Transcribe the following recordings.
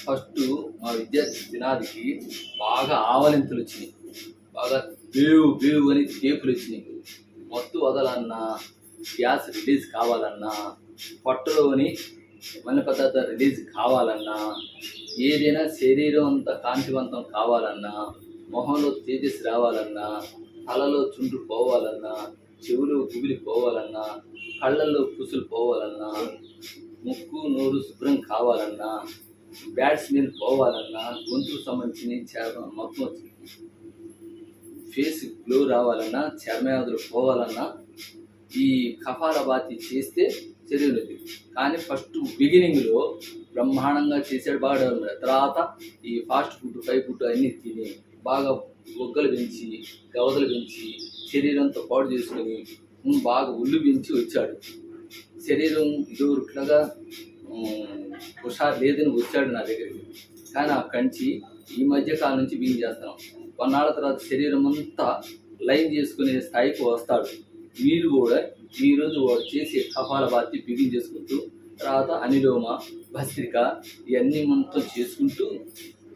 First మా విద్యార్థి దినాదికి బాగా ఆవలింతలు వచ్చినాయి, బాగా బేవు బేవు అని కేపులు వచ్చినాయి. మత్తు వదలన్నా, గ్యాస్ రిలీజ్ కావాలన్నా, పొట్టలోని మలిన పదార్థాలు రిలీజ్ కావాలన్నా, ఏదైనా శరీరం అంతా కాంతివంతం కావాలన్నా, మొహంలో తేజస్సు రావాలన్నా, తలలో చుండ్రు పోవాలన్నా, చెవులు గుబిలి పోవాలన్నా, కళ్ళల్లో పుసులు పోవాలన్నా, ముక్కు నోరు శుభ్రం కావాలన్నా, బ్యాడ్ స్మెల్ పోవాలన్నా, గొంతుకు సంబంధించిన మొత్తం ఫేస్ గ్లో రావాలన్నా, చర్మవ్యాధులు పోవాలన్నా ఈ కపాలభాతి చేస్తే శరీరం. కానీ ఫస్ట్ బిగినింగ్లో బ్రహ్మాండంగా చేసాడు, బాగా. తర్వాత ఈ ఫాస్ట్ ఫుడ్, ఫుడ్ అన్నీ తిని బాగా బొగ్గలు పెంచి, గవదలు పెంచి, శరీరంతో పాడు చేసుకుని బాగా ఉల్లు పెంచి వచ్చాడు. శరీరం ఇదివరకులాగా హుషారు లేదని వచ్చాడు నా దగ్గరికి. కానీ ఆ కంచి ఈ మధ్యకాలం నుంచి బిగిన్ చేస్తున్నాం. కొన్నాళ్ళ తర్వాత శరీరం అంతా లైన్ చేసుకునే స్థాయికి వస్తాడు. మీరు కూడా ఈరోజు వాడు చేసే కపాలభాతి బిగిన్ చేసుకుంటూ, తర్వాత అనిలోమ, భస్త్రిక ఇవన్నీ మొత్తం చేసుకుంటూ,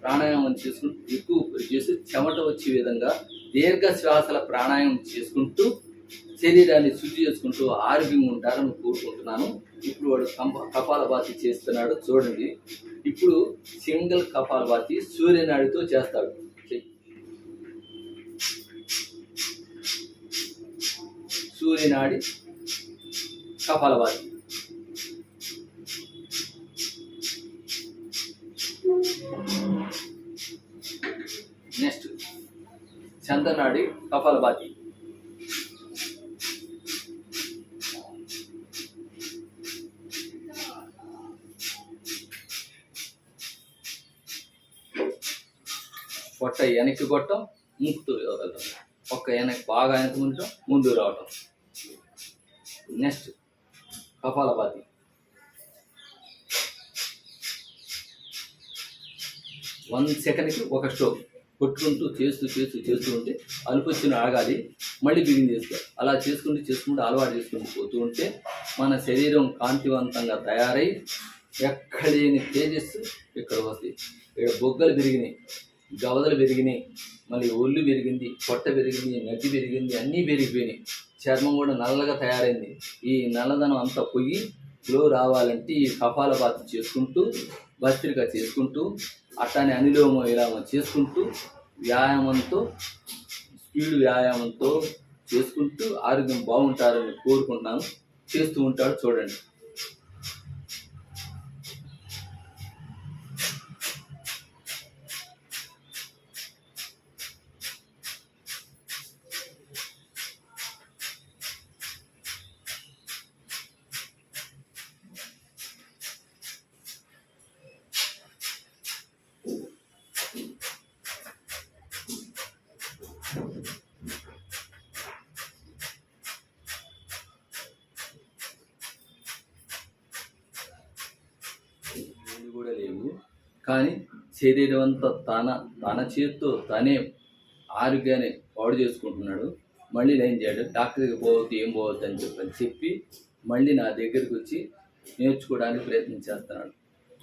ప్రాణాయామం చేసుకుంటూ, ఎక్కువ చేసి చెమట వచ్చే విధంగా దీర్ఘ శ్వాసల ప్రాణాయామం చేసుకుంటూ శరీరాన్ని శుద్ధి చేసుకుంటూ ఆరోగ్యంగా ఉంటారని కోరుకుంటున్నాను. ఇప్పుడు వాడు కపాలభాతి చేస్తున్నాడు చూడండి. ఇప్పుడు సింగిల్ కపాలభాతి సూర్యనాడితో చేస్తాడు. సూర్యనాడి కపాలభాతి. నెక్స్ట్ చంద్రనాడి కపాలభాతి. పొట్ట వెనక్కి కొట్టడం, ముక్కుతో వెళ్ళడం, ఒక్క వెనక్కి బాగా వెనక్కి ఉండటం, ముందు రావటం. నెక్స్ట్ కపాలభాతి. వన్ సెకండ్కి ఒక స్ట్రోక్ కొట్టుకుంటూ చేస్తూ ఉంటే అలుపొచ్చిన ఆగాలి, మళ్ళీ బిగిన్ చేసుకోవాలి. అలా చేసుకుంటూ అలవాటు చేసుకుంటూ పోతూ ఉంటే మన శరీరం కాంతివంతంగా తయారై ఎక్కడలేని తేజస్సు ఇక్కడ వస్తాయి. ఇక్కడ బొగ్గలు పెరిగినాయి, గవదలు పెరిగినాయి, మళ్ళీ ఒళ్ళు పెరిగింది, పొట్ట పెరిగింది, నడ్డి పెరిగింది, అన్నీ పెరిగిపోయినాయి. చర్మం కూడా నల్లగా తయారైంది. ఈ నల్లదనం అంతా పొయ్యి గ్లో రావాలంటే ఈ కపాలభాతి చేసుకుంటూ, భస్త్రిక చేసుకుంటూ, అట్లానే అనిలోమ విరామం చేసుకుంటూ, వ్యాయామంతో, స్పీడ్ వ్యాయామంతో చేసుకుంటూ ఆరోగ్యం బాగుంటారని కోరుకుంటున్నాను. చేస్తూ ఉంటాడు చూడండి. కూడా లేవు, కానీ శరీరం అంతా తన చేతితో తనే ఆరోగ్యాన్ని పాడు చేసుకుంటున్నాడు. మళ్ళీ లైన్ చేయడు. డాక్టర్ దగ్గర పోవద్దు, ఏం పోవద్దు అని చెప్పి మళ్ళీ నా దగ్గరికి వచ్చి నేర్చుకోవడానికి ప్రయత్నం చేస్తున్నాడు.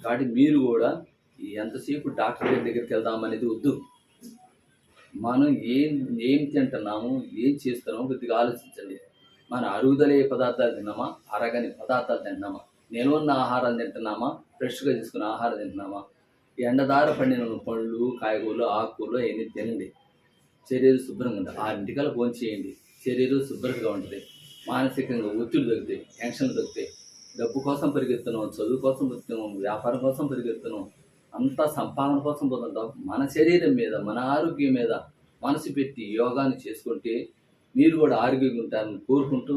కాబట్టి మీరు కూడా ఎంతసేపు డాక్టర్ దగ్గరికి వెళ్దామనేది వద్దు. మనం ఏం తింటున్నాము, ఏం చేస్తున్నామో కొద్దిగా ఆలోచించండి. మన అరుగుదలే పదార్థాలు తిన్నామా, అరగని పదార్థాలు తింటున్నామా, నిల్వన్న ఆహారం తింటున్నామా, ఫ్రెష్గా తీసుకున్న ఆహారం తింటున్నామా? ఎండదార పండిన పళ్ళు, కాయగూరలు, ఆకుకూరలు అవన్నీ తినండి. శరీరం శుభ్రంగా ఉంటుంది. 6 భోజనం చేయండి. శరీరం శుభ్రంగా ఉంటుంది. మానసికంగా ఒత్తిడి తగ్గుతాయి, టెన్షన్లు తగ్గుతాయి. డబ్బు కోసం పరిగెత్తున్నాం, చదువు కోసం పరిగెత్తున్నాం, వ్యాపారం కోసం పరిగెత్తున్నాం, అంతా సంపాదన కోసం పోతుంటాం. మన శరీరం మీద, మన ఆరోగ్యం మీద మనసు పెట్టి యోగాన్ని చేసుకుంటే మీరు కూడా ఆరోగ్యంగా ఉంటారని కోరుకుంటూ